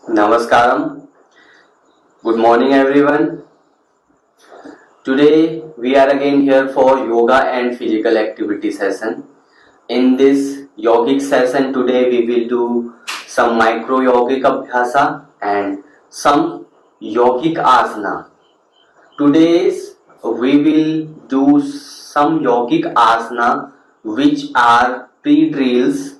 Namaskaram. Good morning, everyone. Today we are again here for yoga and physical activity session. In this yogic session today we will do some micro yogic abhyasa and some yogic asana. Today's we will do some yogic asana which are pre-drills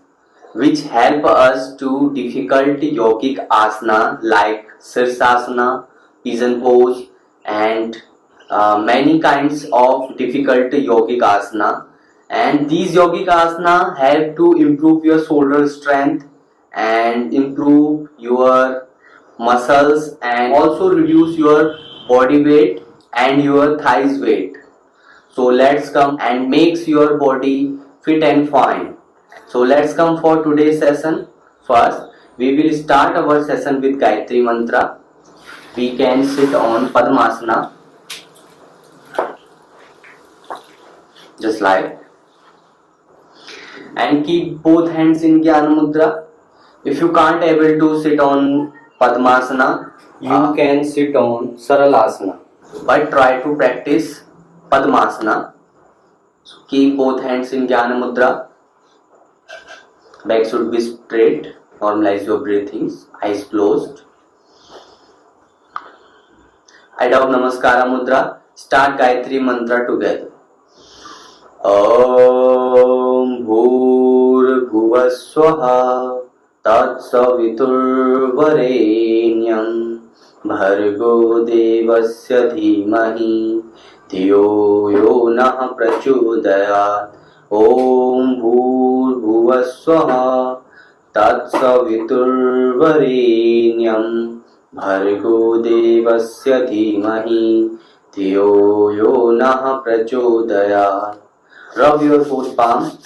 which help us to difficult yogic asana like Sirsasana, pigeon pose and many kinds of difficult yogic asana, and these yogic asana help to improve your shoulder strength and improve your muscles and also reduce your body weight and your thighs weight. So let's come and makes your body fit and fine. So let's come for today's session. First, we will start our session with Gayatri Mantra. We can sit on Padmasana, just like, and keep both hands in Jnana Mudra. If you can't able to sit on Padmasana, you can sit on Saralasana. But try to practice Padmasana. So keep both hands in Jnana Mudra. Back should be straight. Normalize your breathing. Eyes closed. Adopt Namaskara Mudra. Start Gayatri Mantra together. Om Bhur Swaha Tat Saviturvarenyam Bhargo Devasya Dhimahi Dhiyo Yo Nah Prachodayat. Om Bhur Swaha Tat Saviturvarenyam Bhargo Devasya Dhimahi Dhiyo Yo Nah Prachodayat. Rub your both palms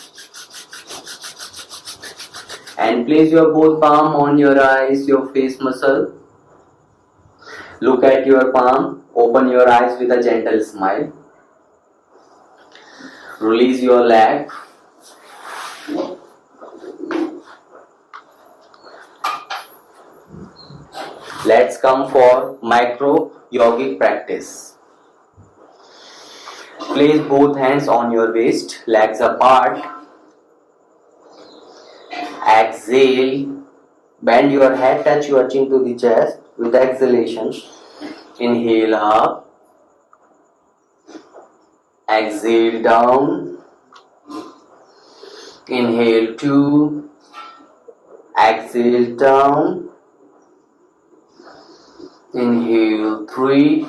and place your both palm on your eyes, your face muscle. Look at your palm, open your eyes with a gentle smile. Release your leg. Let's come for micro yogic practice. Place both hands on your waist, legs apart. Exhale. Bend your head, touch your chin to the chest with exhalation. Inhale up. Exhale down. Inhale 2. Exhale down. Inhale 3.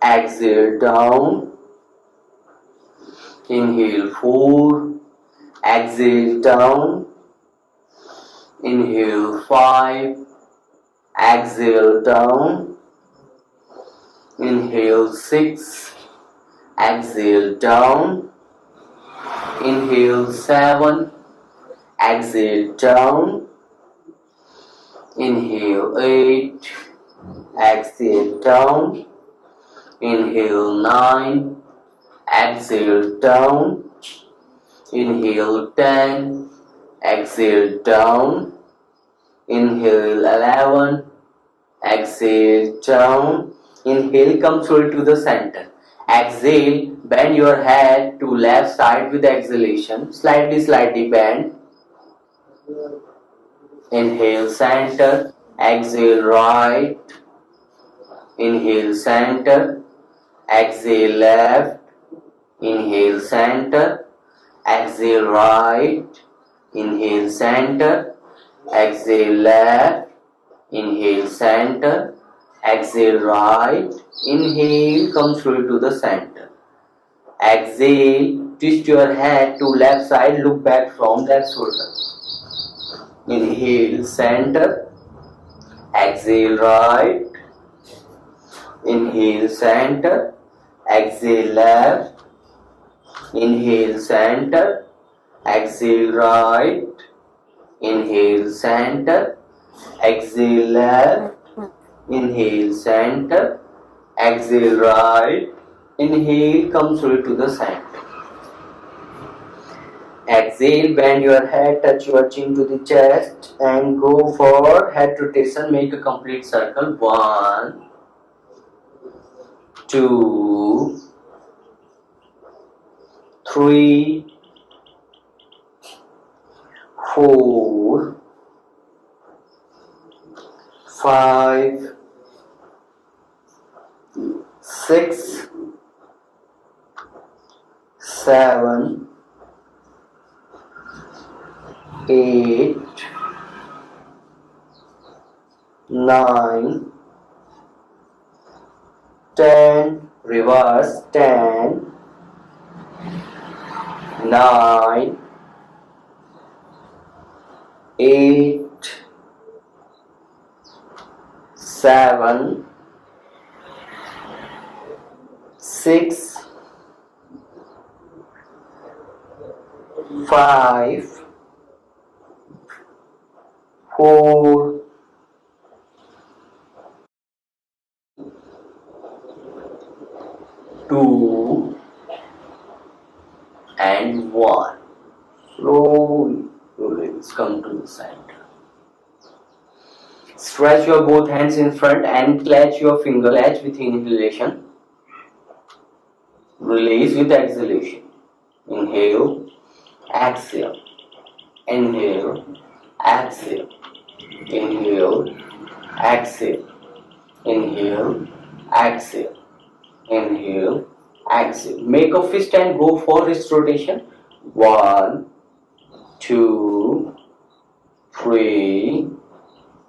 Exhale down. Inhale 4. Exhale down. Inhale 5. Exhale down. Inhale 6. Exhale down. Inhale 7. Exhale down. Inhale 8. Exhale down. Inhale 9. Exhale down. Inhale 10. Exhale down. Inhale 11. Exhale down. Inhale, come slowly to the center. Exhale, bend your head to left side with exhalation. Slightly bend. Inhale center. Exhale right. Inhale center. Exhale left. Inhale center. Exhale right. Inhale center. Exhale left. Inhale center. Exhale right. Inhale, come slowly to the center. Exhale, twist your head to left side, look back from left shoulder. Inhale center. Exhale right. Inhale center. Exhale left. Inhale center. exhale right, inhale center, exhale left, inhale center, exhale right, inhale, come slowly to the center. Exhale, bend your head, touch your chin to the chest and go for head rotation, make a complete circle. 1, 2, 3, 4, 5, 6, 7, 8, 9, 10, reverse, 10, 9, 8, 7, 6, 5, 4, 2, and 1. Slowly, come to the center. Stretch your both hands in front and clutch your finger edge with inhalation. Release with exhalation. Inhale, exhale. Inhale, exhale. Inhale, exhale. Inhale, exhale. Inhale, exhale. Make a fist and go for wrist rotation. 1, 2, 3,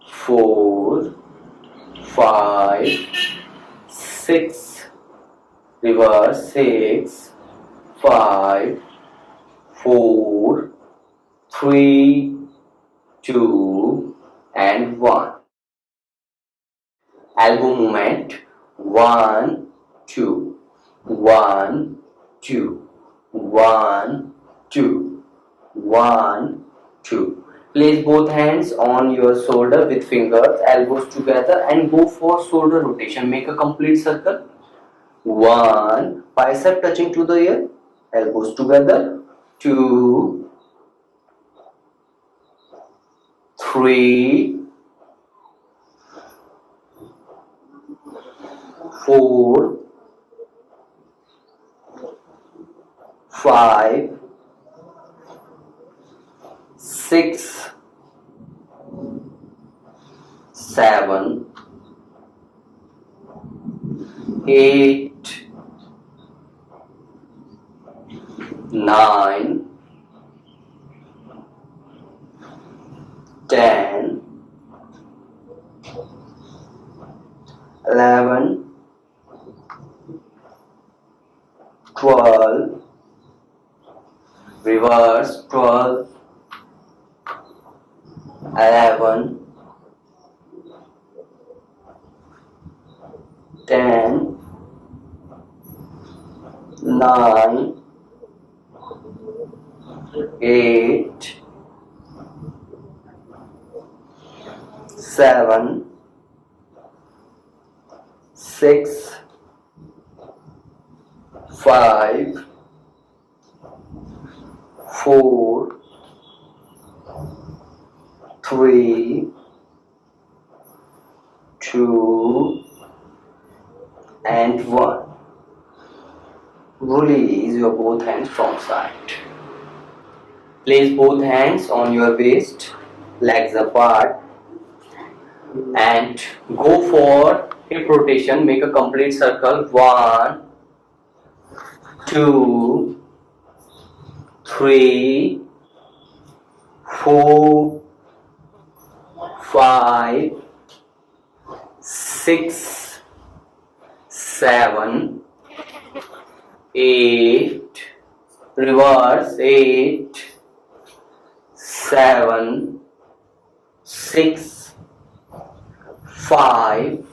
4, 5, 6, reverse, 6, 5, 4, 3, 2, and 1. Elbow movement. 1, 2, 1, 2, 1, 2, 1, 2. Place both hands on your shoulder with fingers, elbows together, and go for shoulder rotation. Make a complete circle. 1, bicep touching to the ear, elbows together. 2, 3, 4, 5, 6, 7, 8, 9, 10, 11, 12, reverse, 12, 11, 10, 9, 8, 7, 6, 5, 4, 3, 2, and 1. Release your both hands from side. Place both hands on your waist, legs apart, and go for hip rotation. Make a complete circle. 1, 2, 3, 4, 5, 6, 7, 8, reverse, 8, 7, 6, 5,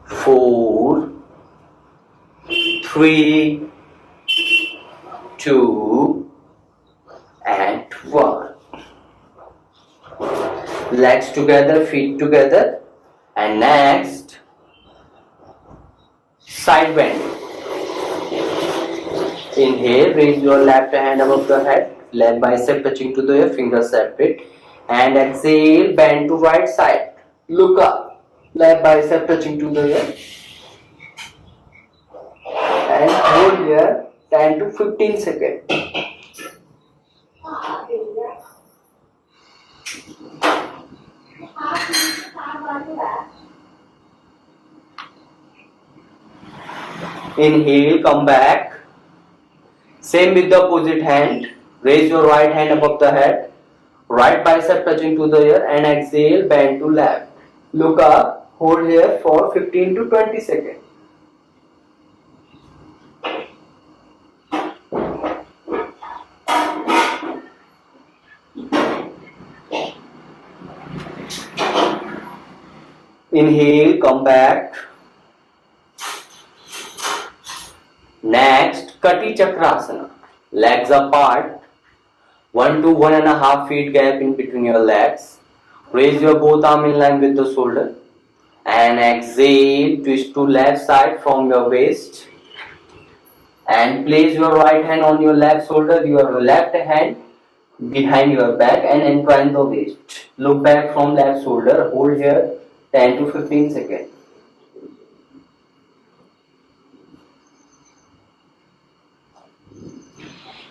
4, 3, 2, 1. Legs together, feet together, and next side bend. Inhale, raise your left hand above the head, left bicep touching to the fingers separate, and exhale, bend to right side. Look up, left bicep touching to the ear, and hold here 10 to 15 seconds. Inhale, come back. Same with the opposite hand. Raise your right hand above the head. Right bicep touching to the ear and exhale, bend to left. Look up, hold here for 15 to 20 seconds. Inhale, come back. Next, Kati Chakrasana. Legs apart, 1 to 1.5 feet gap in between your legs. Raise your both arms in line with the shoulder. And exhale, twist to left side from your waist. And place your right hand on your left shoulder, your left hand behind your back and entwine the waist. Look back from left shoulder, hold here 10 to 15 seconds.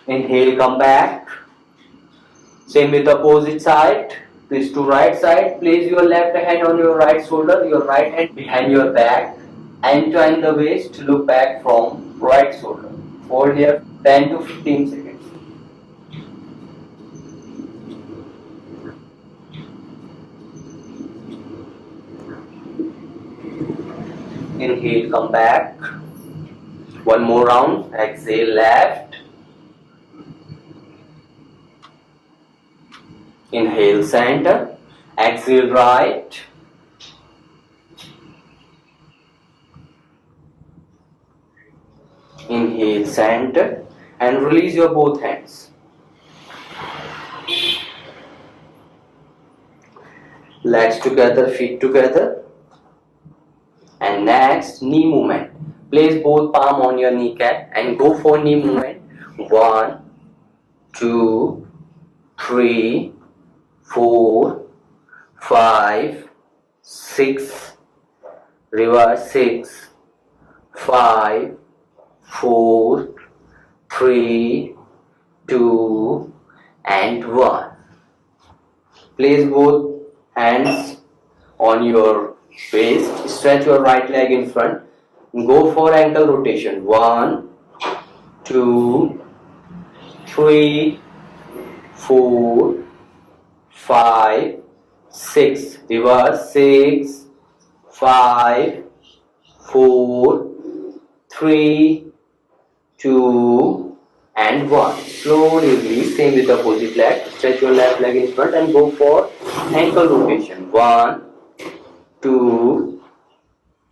Inhale, come back. Same with the opposite side. Twist to right side. Place your left hand on your right shoulder, your right hand behind your back. Entwine the waist. Look back from right shoulder. Hold here 10 to 15 seconds. Inhale, come back. One more round. Exhale, left. Inhale, center. Exhale, right. Inhale, center. And release your both hands. Legs together, feet together. And next, knee movement. Place both palm on your kneecap and go for knee movement. 1, 2, 3, 4, 5, 6, reverse 6, 5, 4, 3, 2, and 1. Place both hands on your waist. Stretch your right leg in front. Go for ankle rotation. 1, 2, 3, 4, 5, 6, reverse 6, 5, 4, 3, 2, and 1. Slowly release. Same with the opposite leg. Stretch your left leg in front and go for ankle rotation. 1, 2,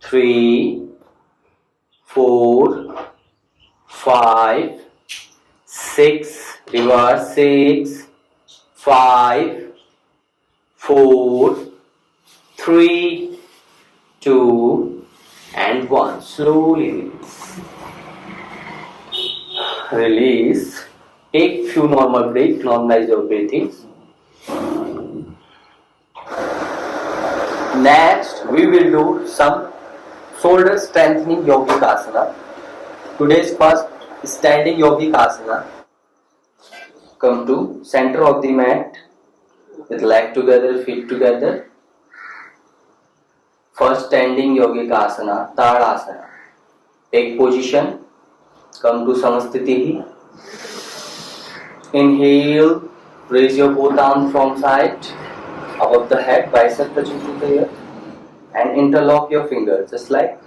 3, 4, 5, 6, reverse 6, 5, 4, 3, 2, and 1. Slowly release. Release. Take few normal breaths. Normalize your breathing. Next, we will do some shoulder strengthening yogic asana. Today's first standing yogic asana. Come to center of the mat with leg together, feet together. First standing yogic asana, Tadasana. Take position. Come to Samasthiti. Inhale. Raise your both arms from side above the head, bicep touching to the ear, and interlock your fingers just like.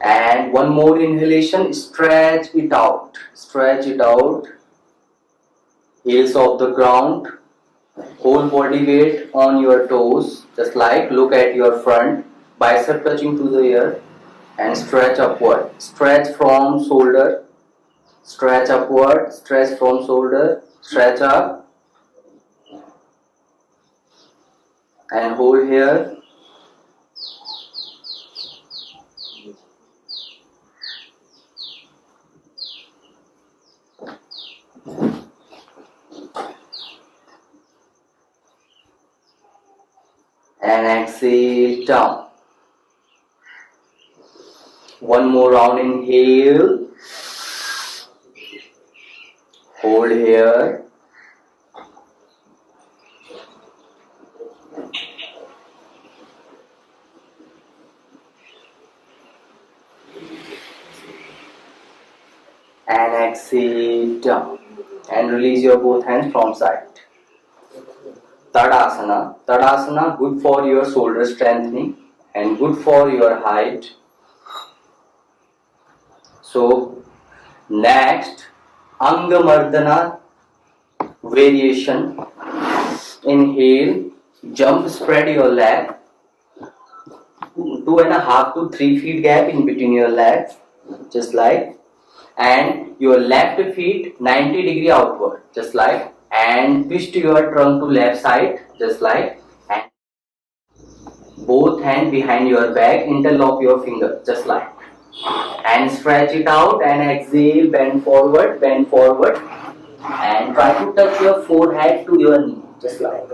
And one more inhalation. Stretch it out. Stretch it out. Heels off the ground. Whole body weight on your toes, just like. Look at your front, bicep touching to the ear, and stretch upward. Stretch from shoulder, stretch upward, stretch from shoulder, stretch up, and hold here. And exhale down. One more round, inhale. Hold here. And exhale down. And release your both hands from side. Tadasana. Tadasana, good for your shoulder strengthening and good for your height. So, next, Anga Mardana variation. Inhale, jump, spread your leg. 2.5 to 3 feet gap in between your legs, just like. And your left feet 90 degree outward, just like. And twist your trunk to left side, just like. And both hands behind your back, interlock your fingers, just like. And stretch it out and exhale, bend forward, and try to touch your forehead to your knee, just like.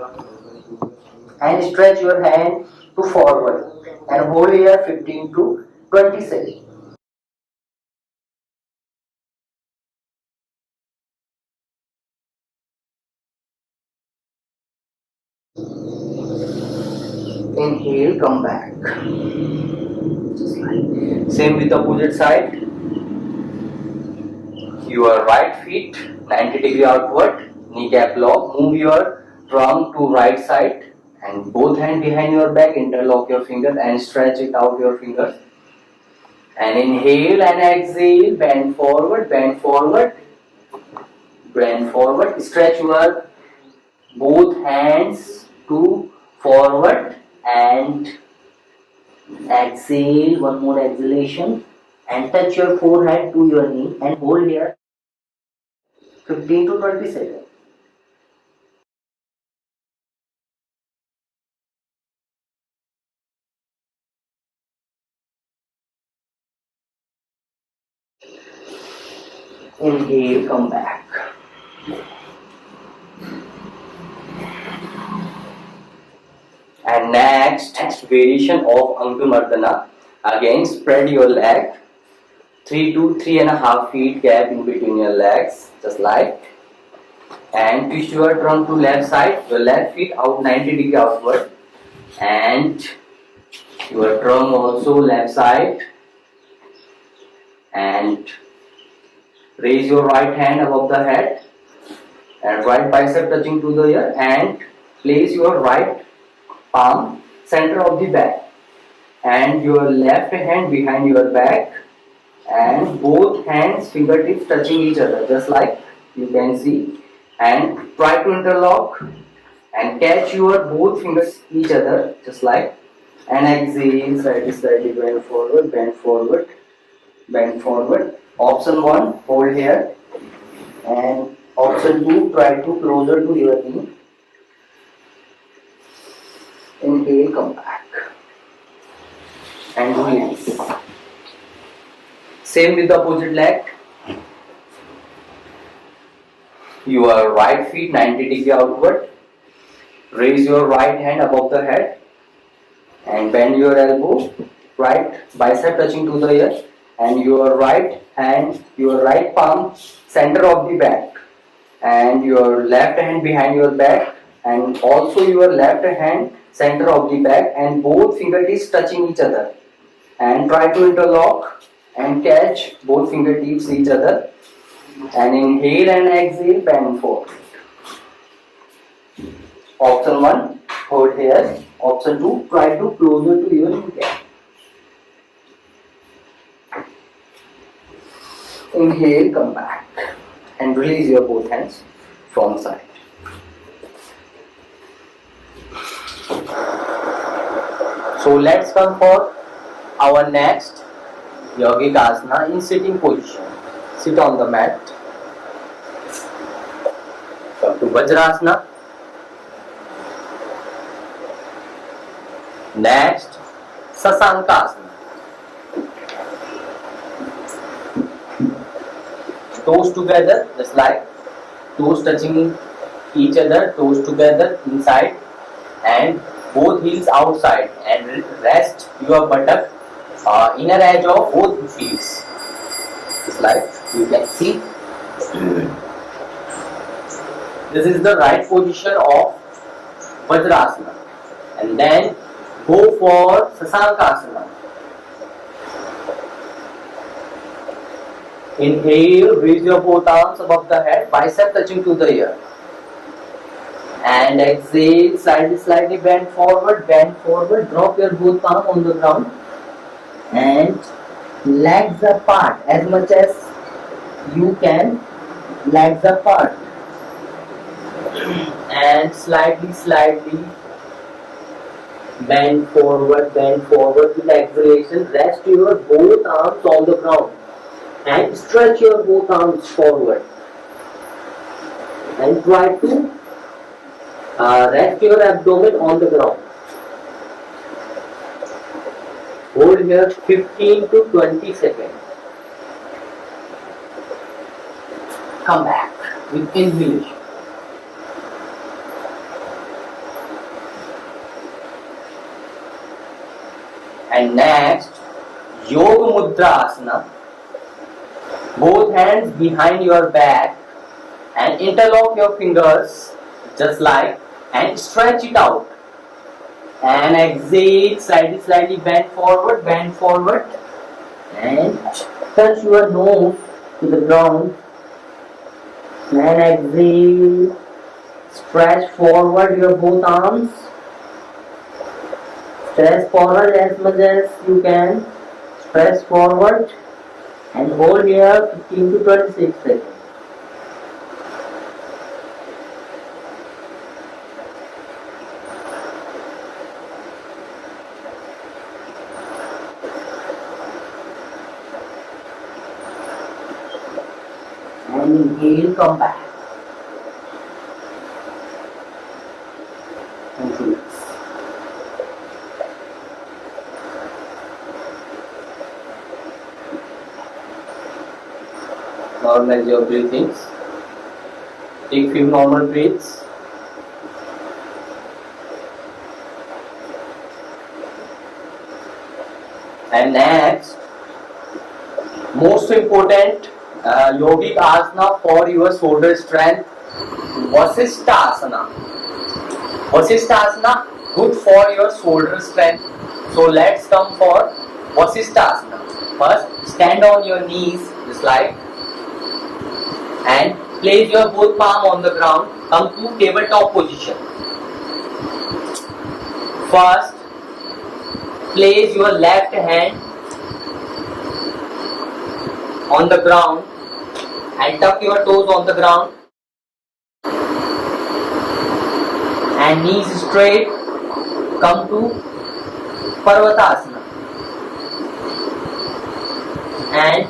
And stretch your hand to forward and hold here 15 to 20 seconds. Inhale, come back. Just like. Same with the opposite side. Your right feet 90 degree outward, kneecap lock. Move your trunk to right side and both hands behind your back, interlock your fingers and stretch it out your fingers. And inhale and exhale, bend forward, stretch your both hands to forward and exhale, one more exhalation and touch your forehead to your knee and hold here 15 to 20 seconds. Inhale, come back. And next variation of Anga Mardana. Again, spread your leg 3 to 3.5 feet gap in between your legs, just like. And twist your trunk to left side, your left feet out 90 degree outward, and your trunk also left side. And raise your right hand above the head and right bicep touching to the ear, and place your right palm center of the back and your left hand behind your back and both hands fingertips touching each other, just like you can see. And try to interlock and catch your both fingers each other, just like. And exhale, slightly bend forward. Option 1, hold here. And option 2, try to closer to your knee. Inhale, come back. And release. Same with the opposite leg. Your right feet 90 degree outward. Raise your right hand above the head and bend your elbow, right bicep touching to the ear, and your right hand, your right palm center of the back and your left hand behind your back and also your left hand center of the back and both fingertips touching each other, and try to interlock and catch both fingertips each other. And inhale and exhale, bend forward. Option 1, hold here. Option 2, try to closer to your kneecap. Inhale, come back and release your both hands from side. So let's come for our next yogic asana in sitting position. Sit on the mat. Come to Vajrasana. Next, Sasankasana. Toes together, just like toes touching each other, toes together inside and both heels outside, and rest your buttock inner edge of both feet. Just like you can see. This is the right position of Vajrasana. And then go for Sasankasana. Inhale, raise your both arms above the head, bicep touching to the ear. And exhale, slightly bend forward, drop your both arm on the ground. And legs apart as much as you can, legs apart. And slightly bend forward with exhalation. Rest your both arms on the ground and stretch your both arms forward and try to rest your abdomen on the ground. Hold here 15 to 20 seconds. Come back with inhalation. And next, Yoga Mudra Asana. Both hands behind your back and interlock your fingers just like, and stretch it out. And exhale, slightly bend forward and touch your nose to the ground. And exhale, stretch forward your both arms. Stretch forward as much as you can. Stretch forward and hold here 15 to 26 seconds. And inhale, come back. And relax. Normalize your breathings. Take few normal breaths. And next, most important yogic asana for your shoulder strength, Vasishtha Asana. Vasishtha Asana, good for your shoulder strength. So let's come for Vasishtha Asana. First, stand on your knees, just like, and place your both palm on the ground. Come to tabletop position. First, place your left hand on the ground and tuck your toes on the ground and knees straight. Come to Parvatasana and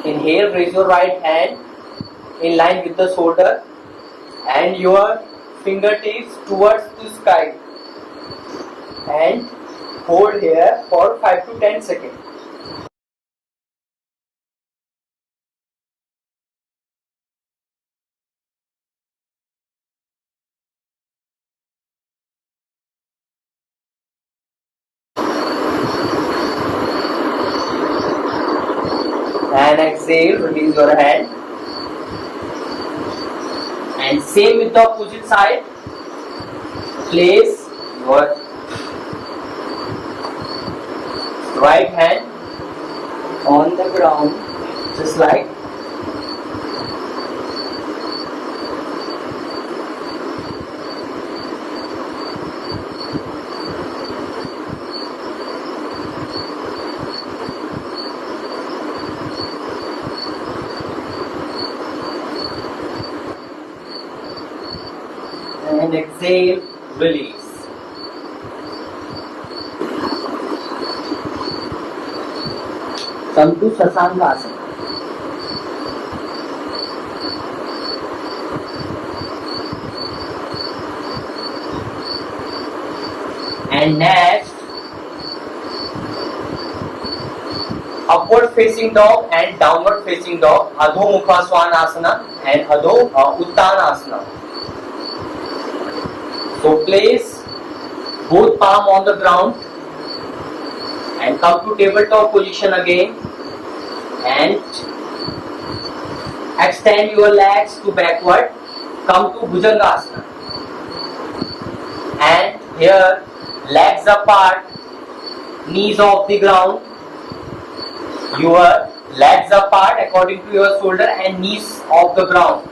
inhale, raise your right hand in line with the shoulder and your fingertips towards the sky and hold here for 5 to 10 seconds. And exhale, release your hand. And same with the opposite side. Place your right hand on the ground, just like. And exhale, release. Come to Sasankasana. And next, upward facing dog and downward facing dog, Adho Mukha Svanasana and Adho Uttanasana. So place both palm on the ground and come to tabletop position again and extend your legs to backward. Come to Bhujangasana and here legs apart, knees off the ground. Your legs apart according to your shoulder and knees off the ground,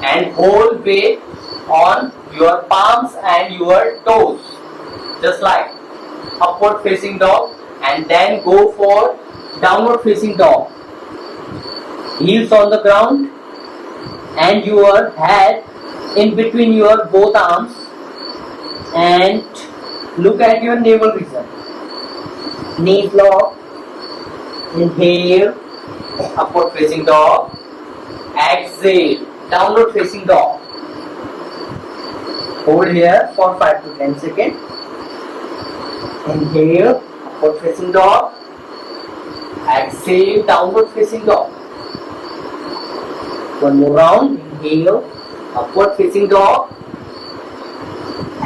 and hold weight on your palms and your toes, just like upward facing dog, and then go for downward facing dog. Heels on the ground and your head in between your both arms, and look at your navel region. Knees locked. Inhale, upward facing dog. Exhale, downward facing dog. Hold here for 5 to 10 seconds. Inhale, upward facing dog. Exhale, downward facing dog. One more round. Inhale, upward facing dog.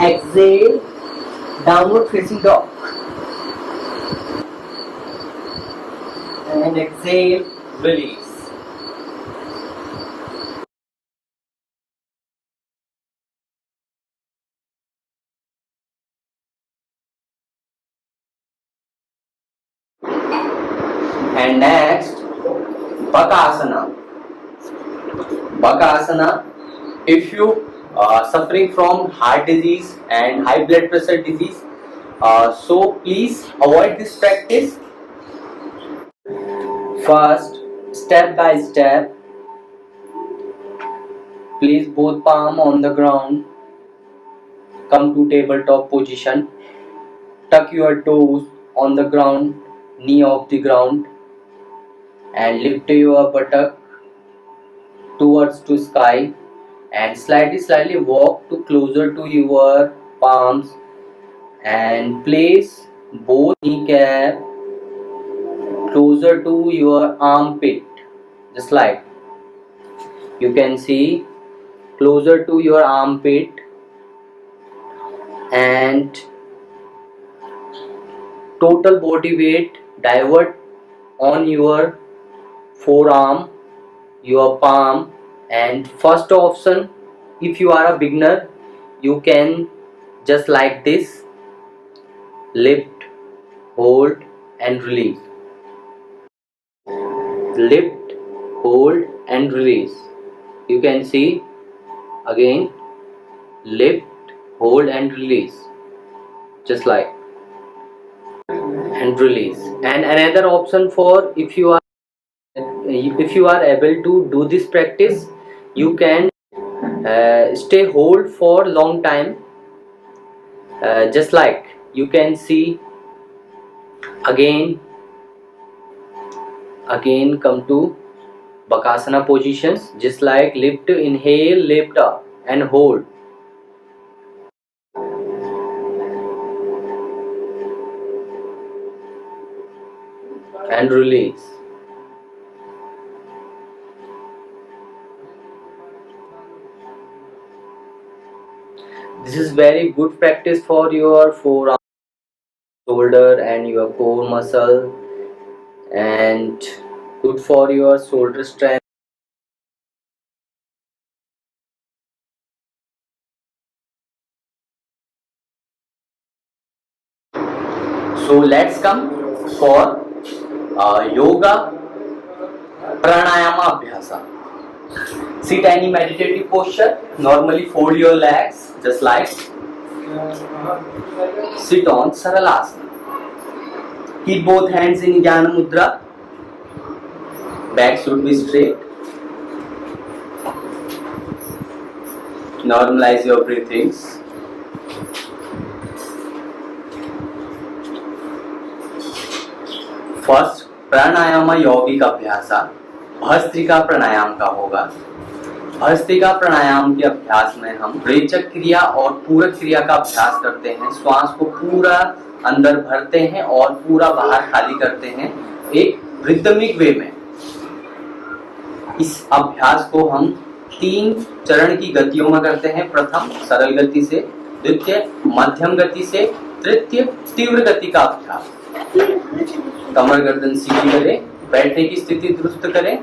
Exhale, downward facing dog. And exhale, release. And next, Bakasana. Bakasana, if you are suffering from heart disease and high blood pressure disease, so please avoid this practice. First, step by step, place both palm on the ground, come to tabletop position, tuck your toes on the ground, knee off the ground, and lift your buttock towards to sky, and slightly walk to closer to your palms, and place both kneecap closer to your armpit, just like you can see, closer to your armpit, and total body weight divert on your forearm, your palm, and first option, if you are a beginner, you can just like this, lift, hold and release. Lift, hold and release. You can see again, lift, hold and release, just like, and release. And another option for if you are able to do this practice, you can stay hold for long time, just like you can see again come to Bakasana positions, just like lift, inhale, lift up and hold, and release. This is very good practice for your forearm, shoulder and your core muscle, and good for your shoulder strength. So let's come for yoga pranayama abhyasa. Sit any meditative posture. Normally fold your legs, just like sit on Saralasana. Keep both hands in Jnana Mudra. Back should be straight. Normalize your breathings. First pranayama यौगिक अभ्यास भस्त्रिका प्राणायाम का होगा. भस्त्रिका प्राणायाम के अभ्यास में हम रेचक क्रिया और पूरक क्रिया का अभ्यास करते हैं। श्वास को पूरा अंदर भरते हैं और पूरा बाहर खाली करते हैं एक रिदमिक वे में। इस अभ्यास को हम 3 चरण की गतियों में करते हैं। प्रथम सरल गति से, द्वितीय मध्यम गति से, तृतीय तीव्र गति का अभ्यास। कमर गर्दन सीधी करें, बैठने की स्थिति दुरुस्त करें।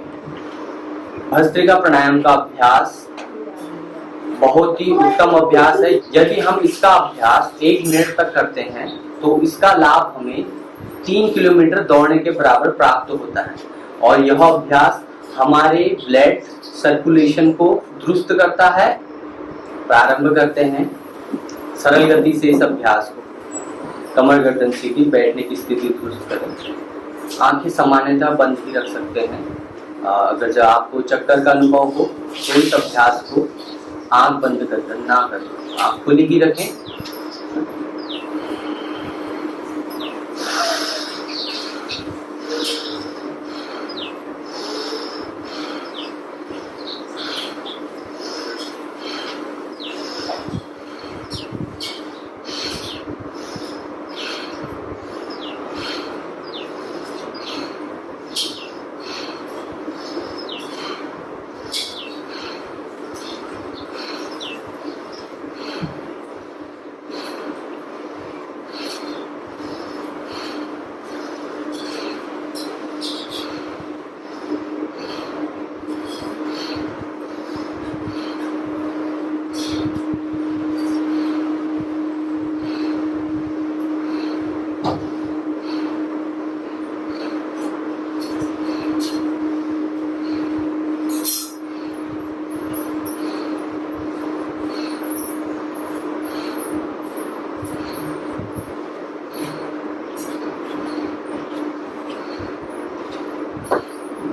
भस्त्रिका प्राणायाम का अभ्यास बहुत ही उत्तम अभ्यास है। यदि हम इसका अभ्यास 1 मिनट तक करते हैं तो इसका लाभ हमें 3 किलोमीटर दौड़ने के बराबर प्राप्त होता है। और यह अभ्यास हमारे ब्लड सर्कुलेशन को दुरुस्त करता है। प्रारंभ करते हैं सरल गति से इस अभ्यास को। कमर गर्दन सीधी, बैठने की स्थिति दुरुस्त करें। आंखें सामान्यतः बंद ही रख सकते हैं। अगर जब आपको चक्कर का अनुभव हो तो इस अभ्यास को आंख बंद कर ना करें, आंख खुली ही रखें।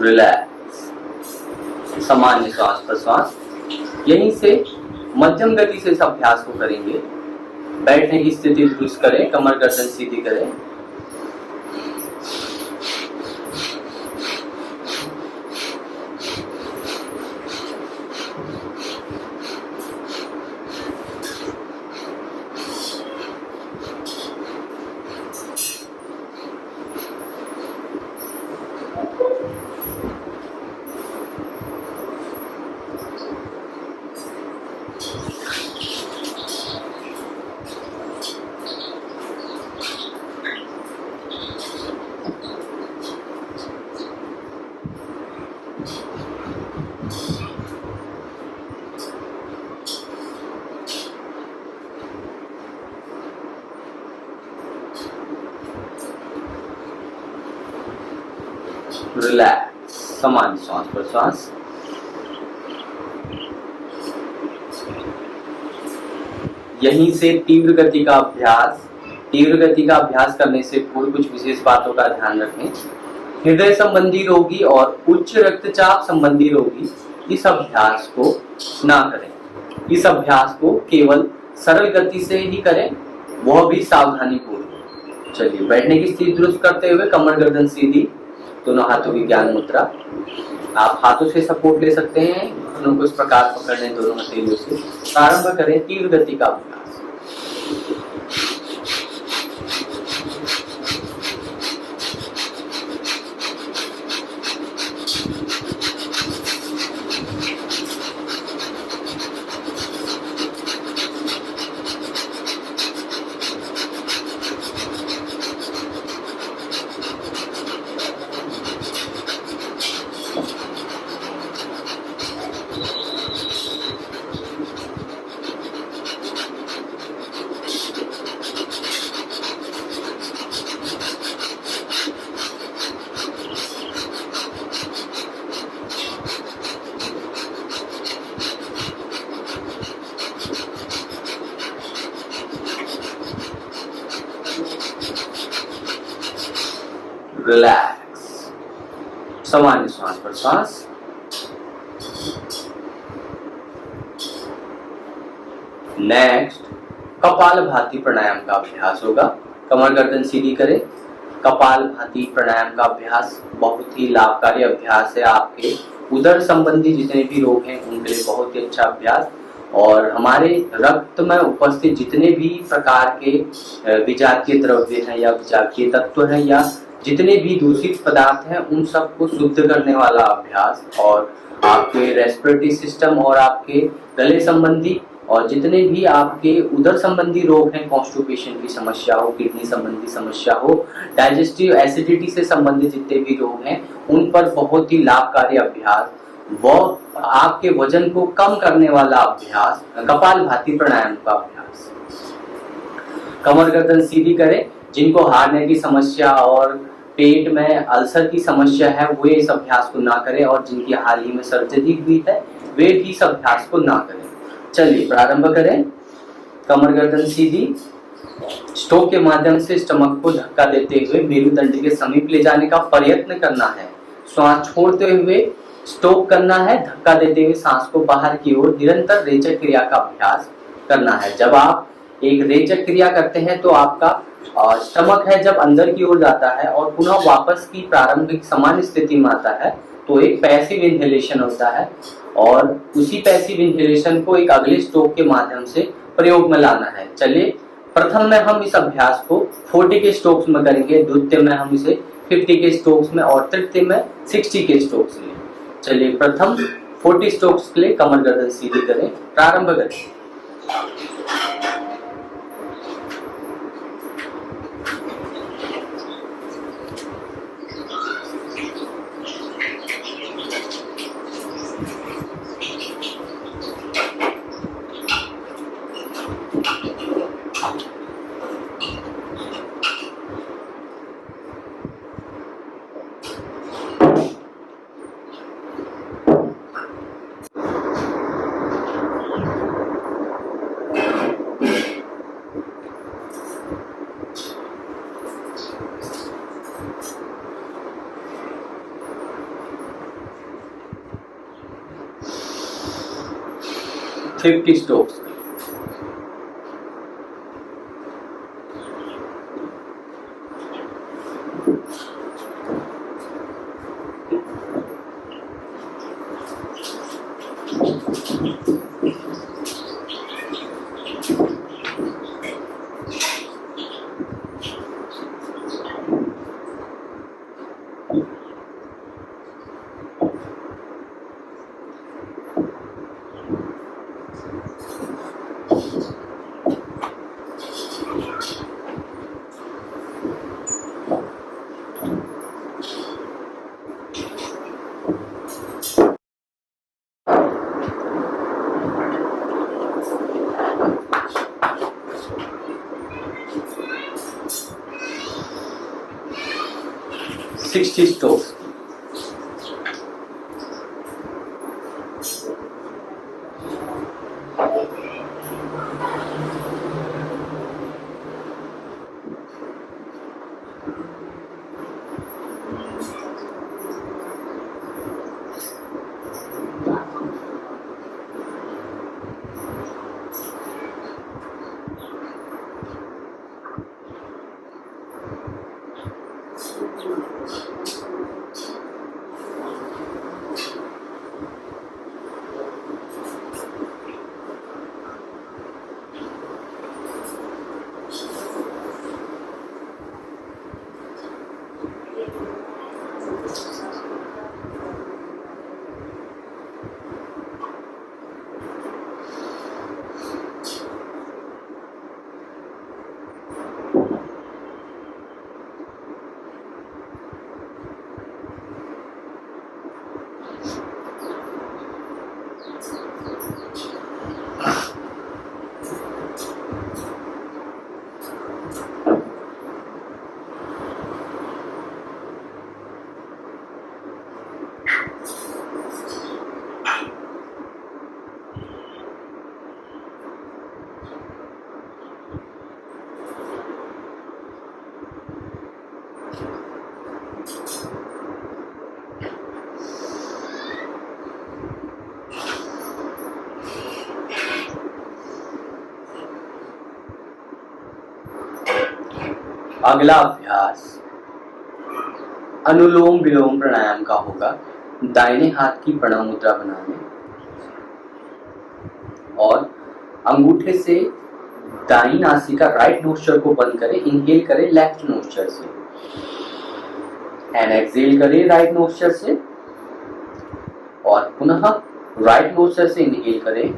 रिलैक्स, सामान्य श्वास प्रश्वास। यहीं से मध्यम गति से इस अभ्यास को करेंगे। बैठने की स्थिति दुरुस्त करें, कमर गर्दन सीधी करें। रिलैक्स, सामान्य श्वास प्रश्वास। यहीं से तीव्र गति का अभ्यास। तीव्र गति का अभ्यास करने से पूर्व कुछ विशेष बातों का ध्यान रखें। हृदय संबंधी रोगी और उच्च रक्तचाप संबंधी रोगी इस अभ्यास को ना करें। इस अभ्यास को केवल सरल गति से ही करें, वह भी सावधानी पूर्वक। चलिए, बैठने की स्थिति दुरुस्त करते हुए कमर गर्दन सीधी, दोनों हाथों की ज्ञान मुद्रा। आप हाथों से सपोर्ट ले सकते हैं, घुटनों को इस प्रकार पकड़ने दोनों हथेलियों से। प्रारंभ करें तीव्र गति का अभ्यास। रिलैक्स, सामान्य श्वास प्रश्वास। नेक्स्ट कपालभाति प्राणायाम का अभ्यास होगा। कमर गर्दन सीधी करें। कपालभाति प्राणायाम का अभ्यास बहुत ही लाभकारी अभ्यास है आपके उदर संबंधी जितने भी रोग हैं उनके लिए बहुत ही अच्छा अभ्यास। और हमारे रक्त में उपस्थित जितने भी प्रकार के विजातीय द्रव्य हैं या विजातीय तत्व हैं या जितने भी दूषित पदार्थ हैं उन सबको शुद्ध करने वाला अभ्यास। और आपके रेस्पिरेटरी सिस्टम और आपके गले संबंधी और जितने भी आपके उदर संबंधी रोग हैं, कॉन्स्टिपेशन की समस्या हो, किडनी संबंधी समस्या हो, डाइजेस्टिव एसिडिटी से संबंधित जितने भी रोग हैं उन पर बहुत ही लाभकारी अभ्यास। वो आपके वजन को कम करने वाला अभ्यास कपालभाति प्राणायाम का अभ्यास। कमर गर्दन सीधी करें। जिनको हारने की समस्या और पेट में अल्सर की समस्या है वो इस अभ्यास को ना करें, और जिनकी हाल ही में सर्जरी हुई है वे भी इस अभ्यास को ना करें। चलिए प्रारंभ करें। कमर गर्दन सीधी। स्ट्रोक के माध्यम से स्टमक को धक्का देते हुए मेरुदंड के समीप ले जाने का प्रयत्न करना है। श्वास छोड़ते हुए स्ट्रोक करना है, धक्का देते हुए सांस को बाहर की ओर निरंतर रेचक क्रिया का अभ्यास करना है। जब आप एक रेचक क्रिया करते हैं तो आपका स्टमक है जब अंदर की ओर जाता है और पुनः वापस की प्रारंभिक सामान्य स्थिति में आता है तो एक पैसिव इनहेलेशन होता है, और उसी पैसिव इनहेलेशन को एक अगले स्ट्रोक के माध्यम से प्रयोग में लाना है। चलिए प्रथम में हम इस अभ्यास को 40 के स्ट्रोक्स में करेंगे, द्वितीय में हम इसे 50 के स्ट्रोक्स में और तृतीय में 60 के स्ट्रोक्स में। चलिए प्रथम 40 स्ट्रोक्स के लिए कमर गर्दन सीधी करें, प्रारंभ करें। Fifty strokes. Sixty strokes. अगला अभ्यास अनुलोम विलोम प्राणायाम का होगा। दाहिने हाथ की प्रणव मुद्रा बना लें और अंगूठे से दाई नासिका राइट नोस्ट्रल को बंद करें, इनहेल करें लेफ्ट नोस्ट्रल से एंड एक्सहेल करें राइट नोस्ट्रल से और पुनः राइट नोस्ट्रल से इनहेल करें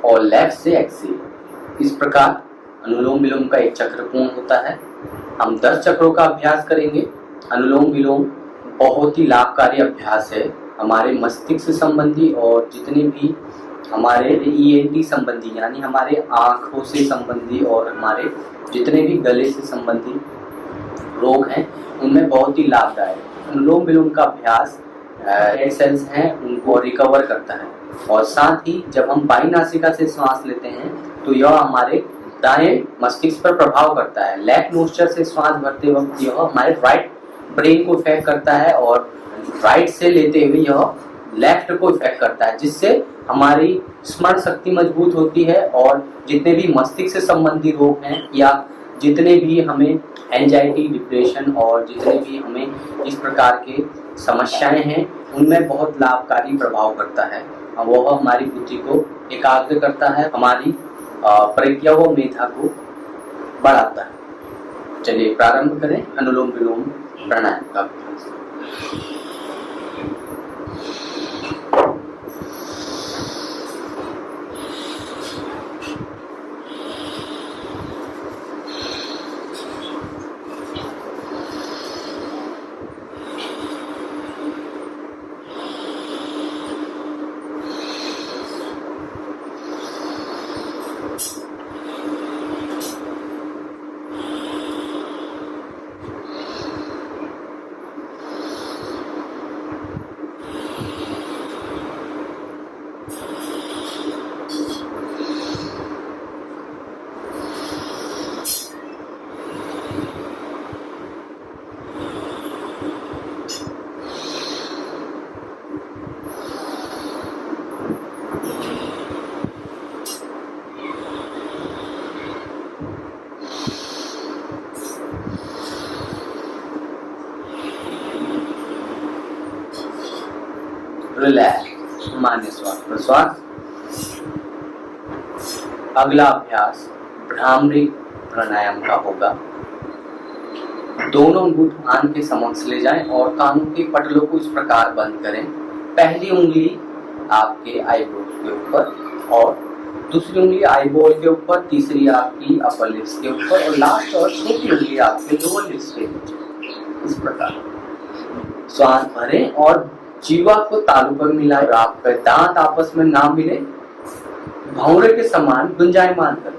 और लेफ्ट से एक्सहेल। इस प्रकार अनुलोम विलोम का एक चक्र पूर्ण होता है। हम 10 चक्रों का अभ्यास करेंगे। अनुलोम विलोम बहुत ही लाभकारी अभ्यास है हमारे मस्तिष्क से संबंधी और जितने भी हमारे ENT संबंधी यानी हमारे आंखों से संबंधी और हमारे जितने भी गले से संबंधी रोग हैं उनमें बहुत ही लाभदायक है। अनुलोम विलोम का अभ्यास रेड सेल्स हैं उनको रिकवर करता है और साथ ही जब हम बाई नासिका से श्वास लेते हैं तो यह हमारे दाएं मस्तिष्क पर प्रभाव करता है। लेफ्ट नोस्ट्रल से श्वास भरते वक्त यह हमारे राइट ब्रेन को इफेक्ट करता है और राइट से लेते हुए यह लेफ्ट को इफेक्ट करता है, जिससे हमारी स्मरण शक्ति मजबूत होती है और जितने भी मस्तिष्क से संबंधी रोग हैं या जितने भी हमें एंजाइटी, डिप्रेशन और जितने भी हमें इस प्रकार के समस्याएं हैं उनमें बहुत लाभकारी प्रभाव करता है। वह हमारी बुद्धि को एकाग्र करता है, हमारी प्रज्ञा व मेधा को बढ़ाता है। चलिए प्रारंभ करें अनुलोम विलोम प्राणायाम का अभ्यास। रिलैक्स, सामान्य श्वास प्रश्वास। अगला अभ्यास भ्रामरी प्राणायाम का होगा। दोनों अंगूठ कान के समक्ष ले जाएं और कानों के पटलों को इस प्रकार बंद करें। पहली उंगली आपके आईब्रो के ऊपर और दूसरी उंगली आईबॉल के ऊपर, तीसरी आपकी अपर लिप्स के ऊपर और लास्ट और छोटी उंगली आपके लोअर लिप्स के नीचे। इस प्रकार श्वास भरें और जीवा को तालू पर मिलाएं और आपके दांत आपस में ना मिले, भौरे के समान गुंजायमान करें।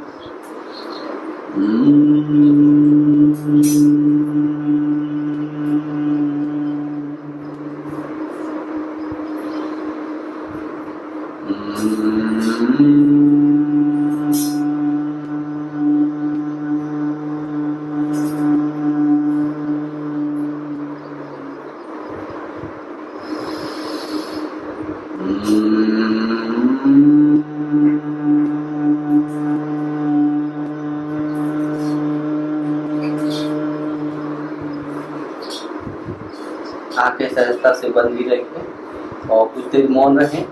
आंखें सहजता से बंद ही रखें और कुछ देर मौन रहें।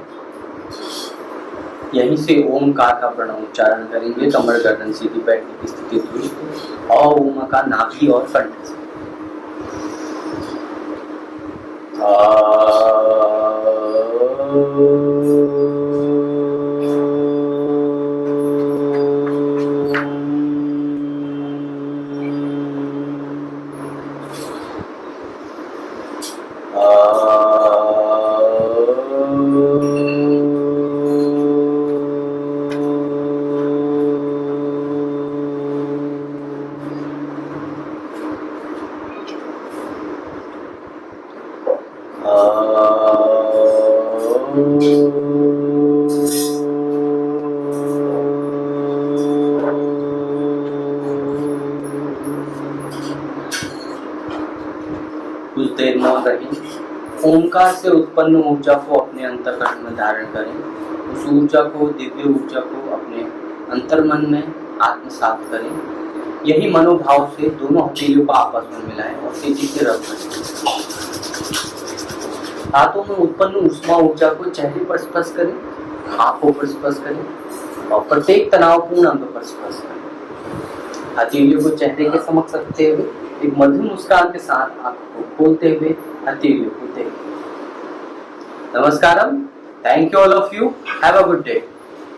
यहीं से ओमकार का प्रणव उच्चारण करेंगे। कमर गर्दन सीधी बैठने की स्थिति दुरुस्त और ओम का नाभि और कंठ से कुछ देर मौन रहें। ओंकार से उत्पन्न ऊर्जा को अपने अंतर्करण में धारण करें। उस ऊर्जा को, दिव्य ऊर्जा को अपने अंतर्मन में आत्मसात करें यही मनोभाव से दोनों हथेलियों को आपस में मिलाएं और तेजी से रब करें। हाथों में उत्पन्न ऊष्मा ऊर्जा को चेहरे पर स्पर्श करें, आंखों पर स्पर्श करें और प्रत्येक तनावपूर्ण अंग पर स्पर्श करें। हथेलियों को चेहरे के समक्ष रखते हुए एक मधुर मुस्कान के साथ आंखों को खोलते हुए हथेलियों को देखें। नमस्कारम, thank you all of you, have a good day.